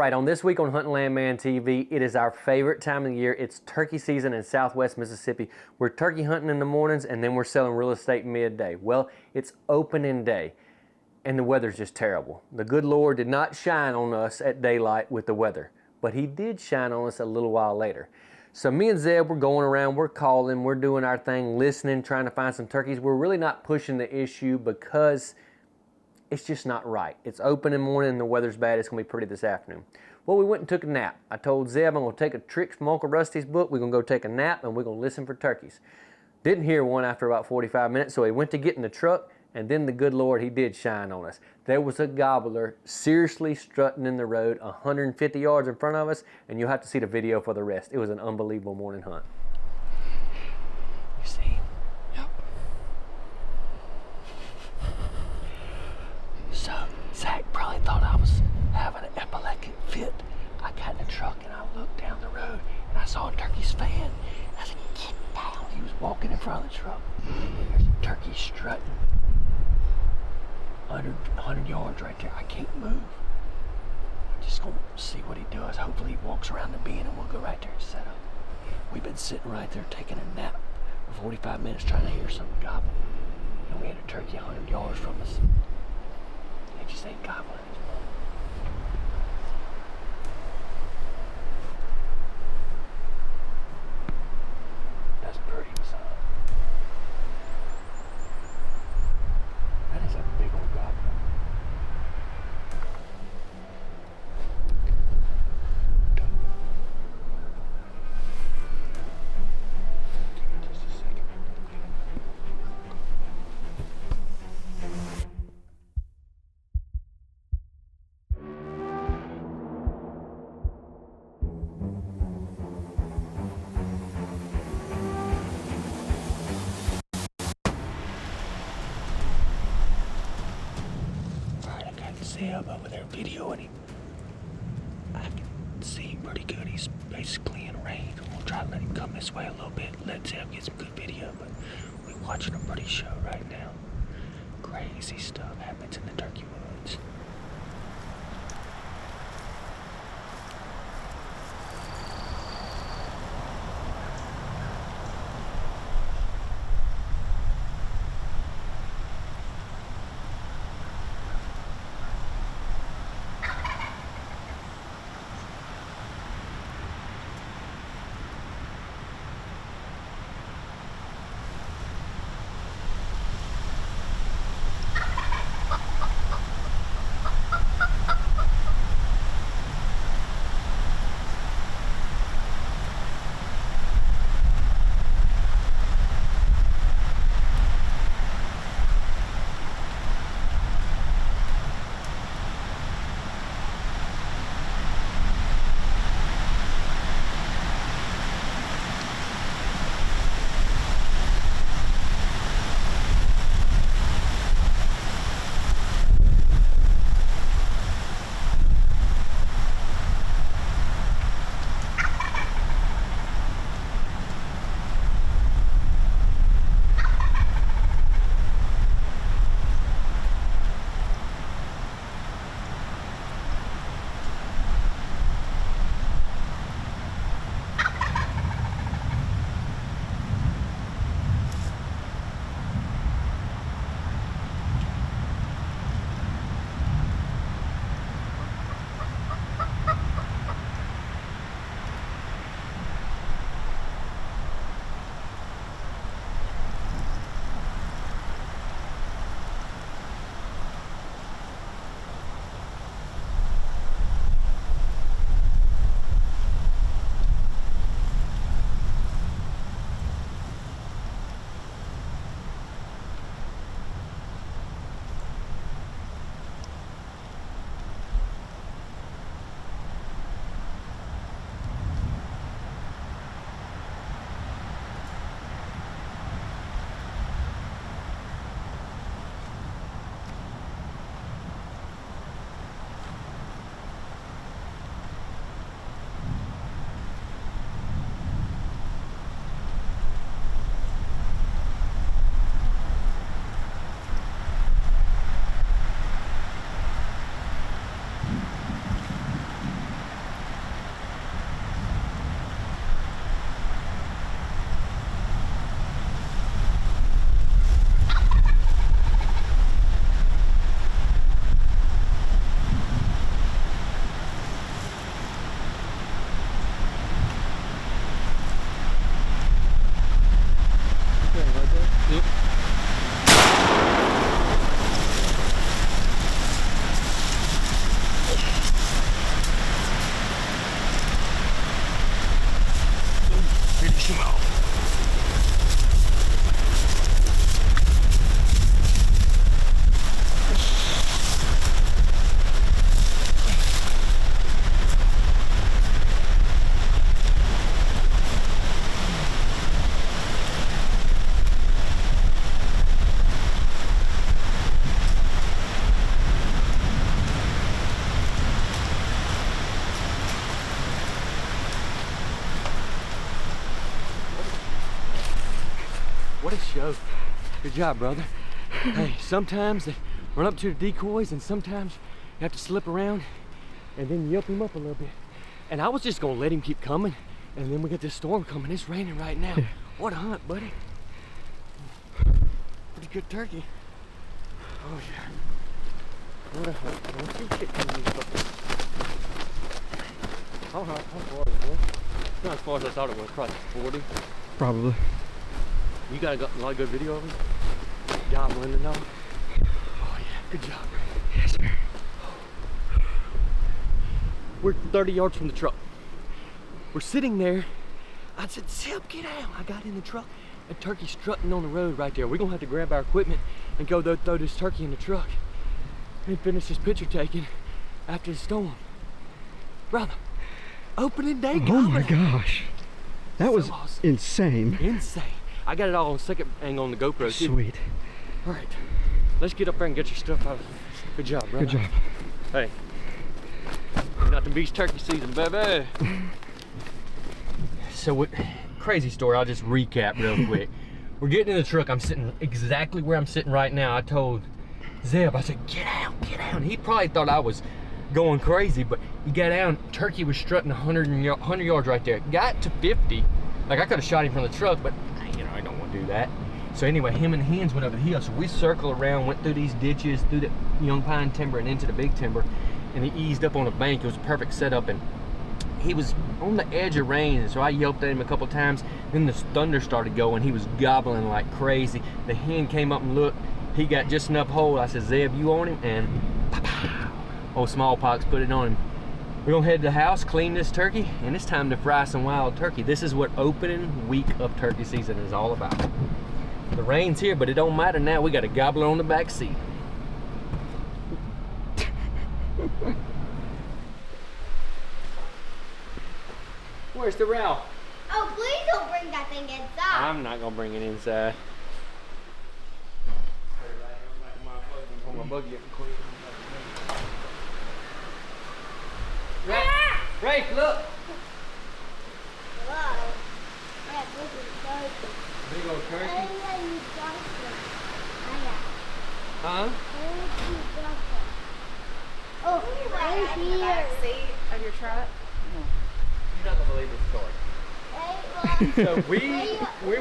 right, on this week on Hunting Landman TV, it is our favorite time of the year. It's turkey season in Southwest Mississippi. We're turkey hunting in the mornings and then we're selling real estate midday. Well, it's opening day and the weather's just terrible. The good Lord did not shine on us at daylight with the weather, but he did shine on us a little while later. So me and Zeb, we're going around, we're calling, we're doing our thing, listening, trying to find some turkeys. We're really not pushing the issue because it's just not right. It's opening morning and the weather's bad. It's gonna be pretty this afternoon. Well, we went and took a nap. I told Zeb I'm gonna take a trick from Uncle Rusty's book. We're gonna go take a nap and we're gonna listen for turkeys. Didn't hear one after about 45 minutes, so he went to get in the truck, and then the good Lord, he did shine on us. There was a gobbler seriously strutting in the road 150 yards in front of us, and you'll have to see the video for the rest. It was an unbelievable morning hunt. You see him? Yep. So, Zach probably thought I was having an epileptic fit. I got in the truck and I looked down the road and I saw a turkey's fan. I said, get down. He was walking in front of the truck. There's a turkey strutting 100 yards right there. I can't move. I'm just going to see what he does. Hopefully he walks around the bend and we'll go right there and set up. We've been sitting right there taking a nap for 45 minutes trying to hear something gobble. And we had a turkey 100 yards from us. They just ain't gobbling. That's pretty, son. That is a big old gobbler. Just a second. Zeb over there videoing him. I can see him pretty good. He's basically in range. We'll try to let him come this way a little bit, let Zeb get some good video, but we're watching a pretty show right now. Crazy stuff happens in the turkey woods. finish him off. What a show. Good job, brother. Hey, sometimes they run up to the decoys and sometimes you have to slip around and then yelp him up a little bit. And I was just gonna let him keep coming and then we got this storm coming. It's raining right now. What a hunt, buddy. Pretty good turkey. Oh yeah. What a hunt. I don't see shit coming these fuckers. How far is it, boy? It's not as far as I thought it was, probably 40. Probably. You got a lot of good video of him? Gobbling and all. Oh yeah, good job. Yes, sir. We're 30 yards from the truck. We're sitting there. I said, Zeb, get out. I got in the truck. A turkey strutting on the road right there. We're gonna have to grab our equipment and go throw this turkey in the truck and finish this picture taking after the storm. Brother, opening day Oh gobbling. my gosh. That So was awesome. insane. Insane. I got it all on second angle on the GoPro too. Sweet. All right, let's get up there and get your stuff out. Good job, brother. Good job. Hey, nothing beats turkey season, baby. So, crazy story. I'll just recap real quick. We're getting in the truck. I'm sitting exactly where I'm sitting right now. I told Zeb, I said, get out, get out. And he probably thought I was going crazy, but he got out. Turkey was strutting 100 yards right there. Got to 50. Like I could have shot him from the truck, but you know I don't want to do that. So anyway, him and the hens went over the hill. So we circled around, went through these ditches, through the young pine timber and into the big timber, and he eased up on a bank. It was a perfect setup, and he was on the edge of rain. And so I yelped at him a couple times. Then the thunder started going. He was gobbling like crazy. The hen came up and looked. He got just enough hold. I said, Zeb, you on him? And pow, old smallpox put it on him. We're gonna head to the house, clean this turkey, and it's time to fry some wild turkey. This is what opening week of turkey season is all about. The rain's here, but it don't matter now. We got a gobbler on the back seat. Where's the row? Oh, please don't bring that thing inside. I'm not gonna bring it inside. Rafe, look! Whoa. Yeah, this is turkey. Big old turkey. Hey, yeah, you got it. Huh? Hey, you got it. Oh, right In the back here. seat of your truck. You're not gonna believe this story. Hey, So we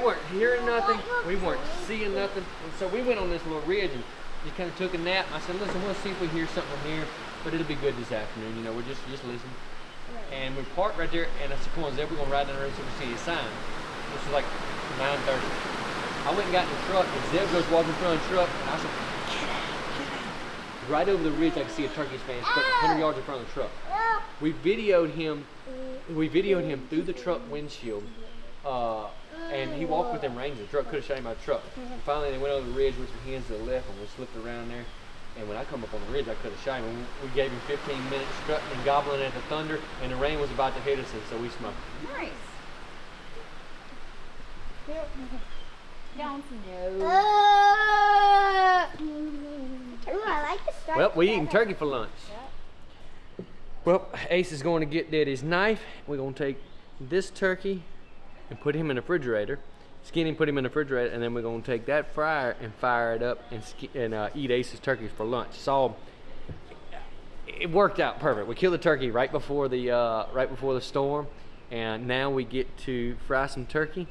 weren't hearing nothing, we weren't seeing nothing, and so we went on this little ridge and just kind of took a nap. I said, listen, we'll see if we hear something from here, but it'll be good this afternoon. You know, we'll just listen. And we parked right there, and I said, come on, Zeb, we're gonna ride down the road so we see his sign. This was like 9:30. I went and got in the truck, and Zeb goes walking in front of the truck, and I said, get out, get out. Right over the ridge, I could see a turkey stand stuck 100 yards in front of the truck. We videoed him through the truck windshield, and he walked with them reins. The truck could have shot him out of the truck. And finally, they went over the ridge with some hands to the left, and we slipped around there. And when I come up on the ridge, I could have shot him. We gave him 15 minutes strutting and gobbling at the thunder, and the rain was about to hit us, and so we smoked. Nice. Don't know. Ooh, I like the stripes. Well, we eating turkey for lunch. Well, Ace is going to get Daddy's knife. We're going to take this turkey and put him in the refrigerator, skin him, put him in the refrigerator, and then we're going to take that fryer and fire it up and eat Ace's turkeys for lunch. So it worked out perfect. We killed the turkey right before the storm, and now we get to fry some turkey,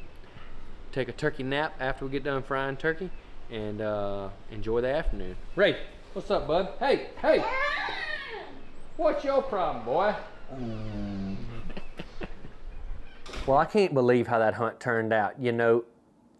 take a turkey nap after we get done frying turkey, and enjoy the afternoon. Ray, what's up, bud? Hey, hey! What's your problem, boy? Well, I can't believe how that hunt turned out. You know,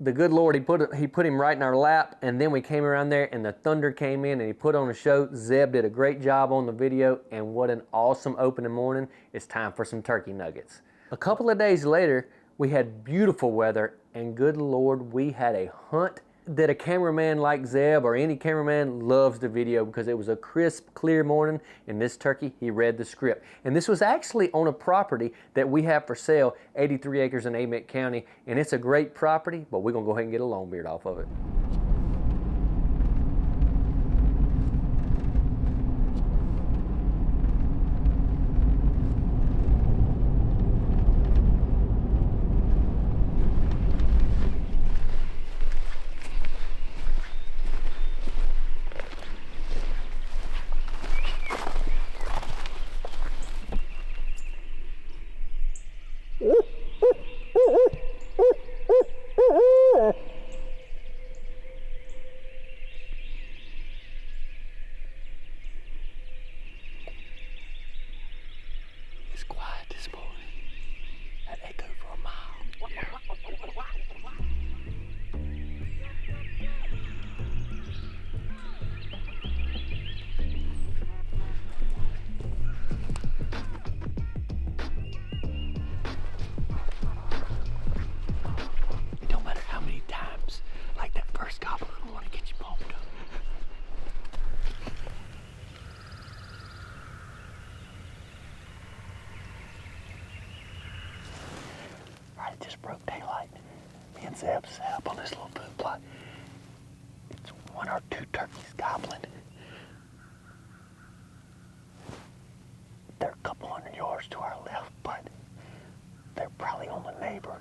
the good Lord, he put him right in our lap, and then we came around there and the thunder came in and he put on a show. Zeb did a great job on the video, and what an awesome opening morning. It's time for some turkey nuggets. A couple of days later, We had beautiful weather, and good Lord, we had a hunt that a cameraman like Zeb or any cameraman loves to video because it was a crisp, clear morning, and this turkey, he read the script. And this was actually on a property that we have for sale, 83 acres in Amite County, and it's a great property, but we're gonna go ahead and get a longbeard off of it. It's quiet this morning. That echo for a mile. Yeah. It don't matter how many times, like that first gobbler, I want to get you pumped up. Right, it just broke daylight. Me and Zeb set up on this little food plot. It's one or two turkeys gobbling. They're a couple hundred yards to our left, but they're probably on the neighbor.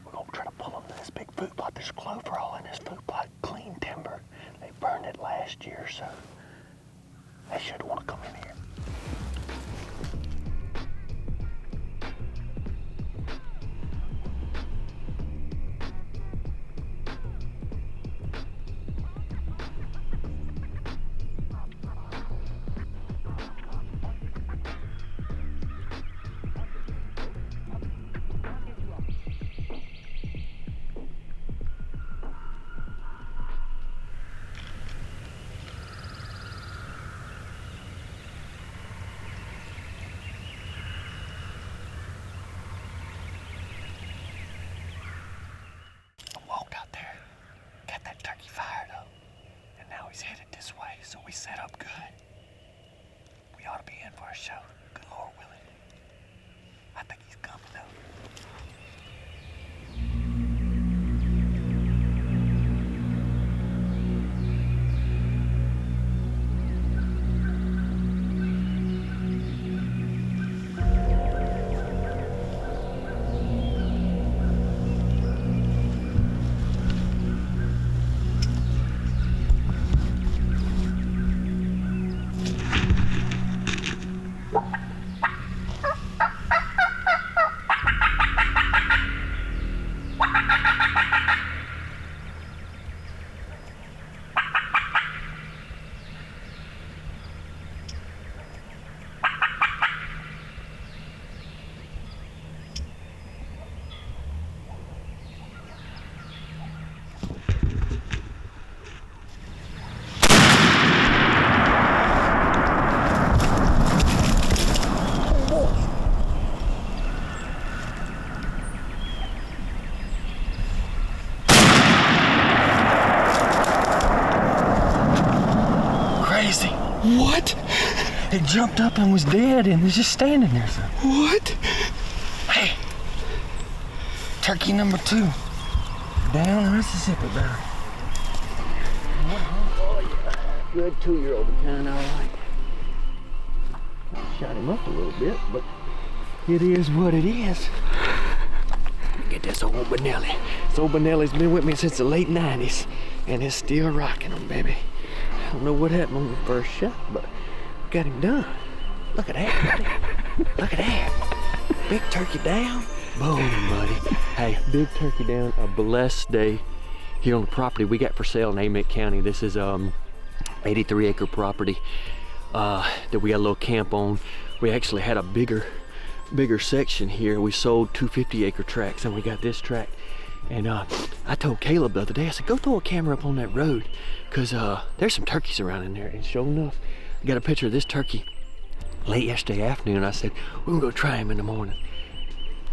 We're gonna try to pull them to this big food plot. There's clover all in this food plot, clean timber. They burned it last year, so they should want to come in here. He's headed this way, so we set up good. We ought to be in for a show. Good Lord willing. I think he's coming though. What? It jumped up and was dead and was just standing there. So. What? Hey, turkey number 2. Down the Mississippi, brother. Oh, yeah. Good 2-year-old kind I like. Shot him up a little bit, but it is what it is. Get this old Benelli. This old Benelli's been with me since the late 90s, and it's still rocking him, baby. I don't know what happened on the first shot, but got him done. Look at that, buddy. Look at that. Big turkey down. Boom, buddy. Hey, big turkey down. A blessed day here on the property we got for sale in Amite County. This is 83 acre property that we got a little camp on. We actually had a bigger section here. We sold 2 50-acre tracts, and we got this tract. And I told Caleb the other day, I said, go throw a camera up on that road, because there's some turkeys around in there. And sure enough, I got a picture of this turkey late yesterday afternoon. I said, we're gonna go try him in the morning.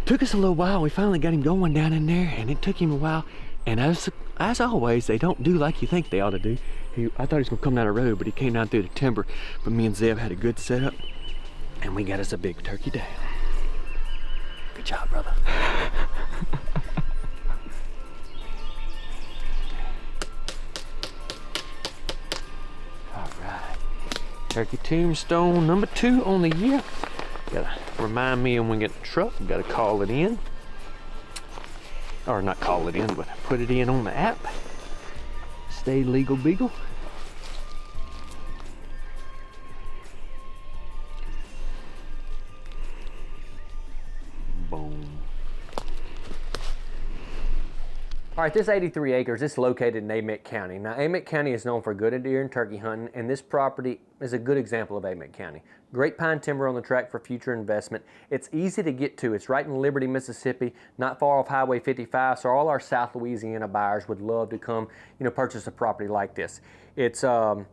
took us a little while. We finally got him going down in there, and it took him a while. And as always, they don't do like you think they ought to do. I thought he was gonna come down the road, but he came down through the timber. But me and Zeb had a good setup, and we got us a big turkey down. Good job, brother. All right, turkey tombstone number 2 on the year. Gotta remind me when we get the truck, gotta call it in. Or not call it in, but put it in on the app. Stay legal beagle. Boom. All right, this 83 acres, it's located in Amite County. Now, Amite County is known for good deer and turkey hunting, and this property is a good example of Amite County. Great pine timber on the track for future investment. It's easy to get to. It's right in Liberty, Mississippi, not far off Highway 55, so all our South Louisiana buyers would love to come, purchase a property like this. It's right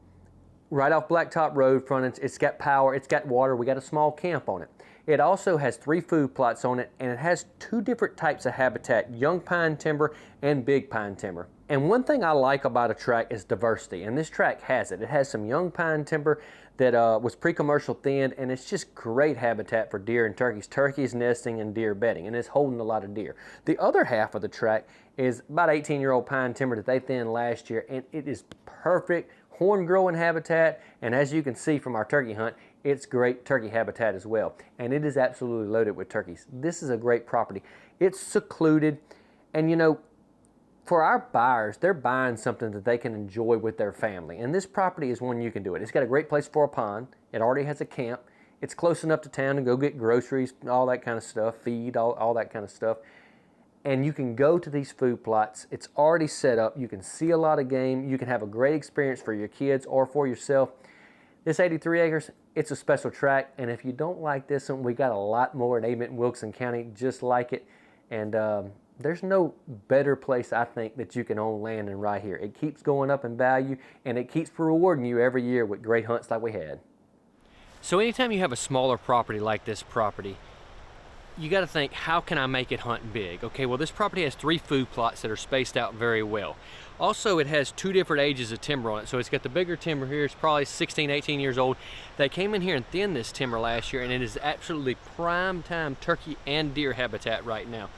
off Blacktop Road frontage. It's got power, it's got water. We got a small camp on it. It also has 3 food plots on it, and it has 2 different types of habitat, young pine timber and big pine timber. And one thing I like about a tract is diversity, and this tract has it. It has some young pine timber that was pre-commercial thinned, and it's just great habitat for deer and turkeys. Turkeys nesting and deer bedding, and it's holding a lot of deer. The other half of the tract is about 18-year-old pine timber that they thinned last year, and it is perfect horn growing habitat, and as you can see from our turkey hunt, it's great turkey habitat as well, and it is absolutely loaded with turkeys. This is a great property. It's secluded, and for our buyers, they're buying something that they can enjoy with their family, and this property is one you can do it. It's got a great place for a pond. It already has a camp. It's close enough to town to go get groceries, all that kind of stuff, feed, all that kind of stuff. And you can go to these food plots. It's already set up. You can see a lot of game. You can have a great experience for your kids or for yourself. This 83 acres, it's a special tract, and if you don't like this one, we got a lot more in Amite and Wilson County just like it, and there's no better place, I think, that you can own land than right here. It keeps going up in value, and it keeps rewarding you every year with great hunts like we had. So anytime you have a smaller property like this property, you got to think, how can I make it hunt big? Okay, well, this property has 3 food plots that are spaced out very well. Also, it has 2 different ages of timber on it. So it's got the bigger timber here. It's probably 16, 18 years old. They came in here and thinned this timber last year, and it is absolutely prime time turkey and deer habitat right now.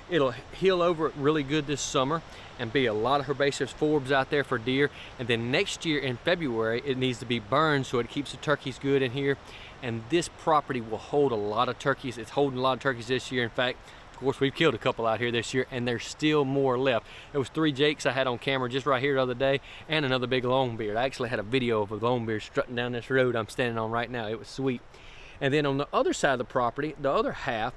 It'll heal over it really good this summer and be a lot of herbaceous forbs out there for deer. And then next year in February, it needs to be burned so it keeps the turkeys good in here. And this property will hold a lot of turkeys. It's holding a lot of turkeys this year. In fact, of course, we've killed a couple out here this year, and there's still more left. There was 3 jakes I had on camera just right here the other day, and another big longbeard. I actually had a video of a longbeard strutting down this road I'm standing on right now. It was sweet. And then on the other side of the property, the other half,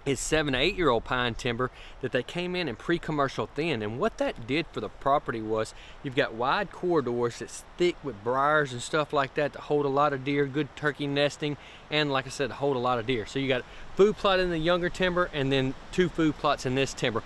is 7 to 8 year old pine timber that they came in and pre-commercial thin. And what that did for the property was, you've got wide corridors that's thick with briars and stuff like that to hold a lot of deer, good turkey nesting, and like I said, to hold a lot of deer. So you got food plot in the younger timber and then 2 food plots in this timber.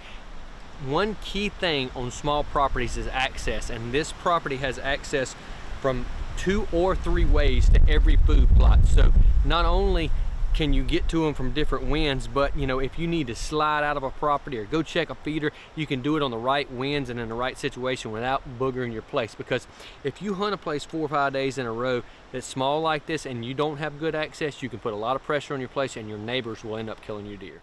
One key thing on small properties is access, and this property has access from 2 or 3 ways to every food plot. So not only can you get to them from different winds, but if you need to slide out of a property or go check a feeder, you can do it on the right winds and in the right situation without boogering your place. Because if you hunt a place 4 or 5 days in a row that's small like this and you don't have good access, you can put a lot of pressure on your place and your neighbors will end up killing your deer.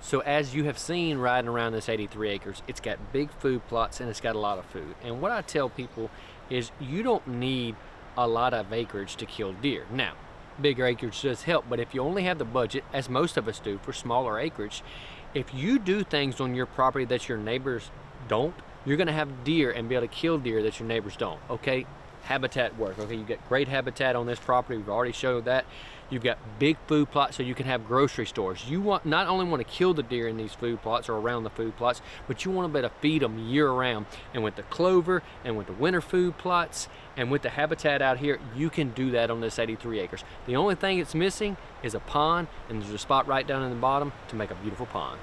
So as you have seen riding around this 83 acres, it's got big food plots and it's got a lot of food. And what I tell people is you don't need a lot of acreage to kill deer. Now, bigger acreage does help, but if you only have the budget, as most of us do, for smaller acreage, if you do things on your property that your neighbors don't, you're gonna have deer and be able to kill deer that your neighbors don't, okay? Habitat work, okay? You've got great habitat on this property, we've already showed that. You've got big food plots so you can have grocery stores. You not only want to kill the deer in these food plots or around the food plots, but you want to be able to feed them year round. And with the clover and with the winter food plots and with the habitat out here, you can do that on this 83 acres. The only thing it's missing is a pond, and there's a spot right down in the bottom to make a beautiful pond.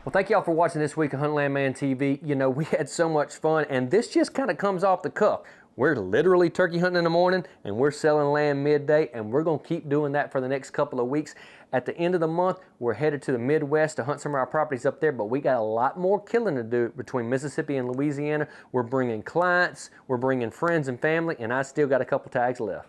Well, thank y'all for watching this week of Hunt Land Man TV. You know, we had so much fun, and this just kind of comes off the cuff. We're literally turkey hunting in the morning, and we're selling land midday, and we're gonna keep doing that for the next couple of weeks. At the end of the month, we're headed to the Midwest to hunt some of our properties up there, but we got a lot more killing to do between Mississippi and Louisiana. We're bringing clients, we're bringing friends and family, and I still got a couple tags left.